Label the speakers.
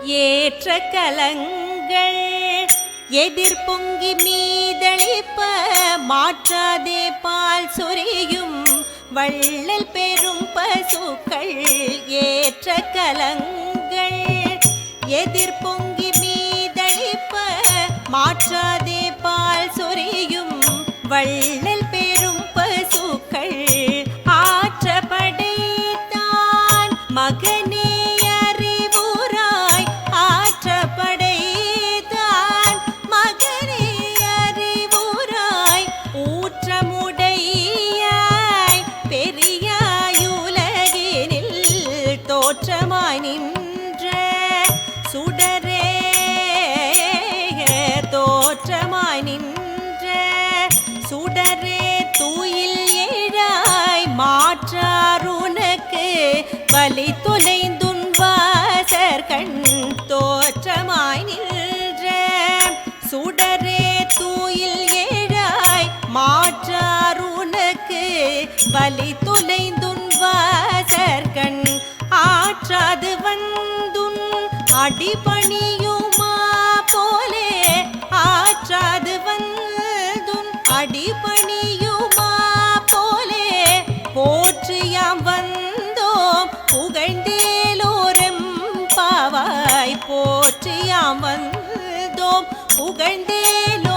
Speaker 1: ஏற்ற கலங்கள் எதிர்பொங்கி மீதளிப்ப மாற்றாதே பால் சொரியும் வள்ளல் பெரும் பசுக்கள். ஏற்ற கலங்கள் எதிர்பொங்கி மீதளிப்ப மாற்றாதே பால் சொரியும் வள்ளல் பெரும் பசுக்கள். ஆற்ற படைத்தான் மகனே அறிவுராய், ஆற்ற படைத்தான் மகனே அறிவுராய், ஊற்றமுடையாய் பெரியாயுலகினில் தோற்றமாய் நின்ற சுடரே, தோற்றமாய் நின்ற சுடரே தூயில் ஏழாய் மாற்றாருனக்கு வலி தொலைந்துன் வாசற்கண். தோற்றமாய் நின்ற சுடரே தூயில் ஏழாய் மாற்றாருனக்கு வலி தொலைந்துன் வாசற்கண். ஆற்றாது வந்துன் அடிபணியுமா போலே, ஆற்றாது வந்துன் அடிபணியுமா போலே, போற்றியாம் வந்தோம் புகழ்ந்தேலோரம் பாவாய். போற்றியாம் வந்தோம் புகழ்ந்தேலோ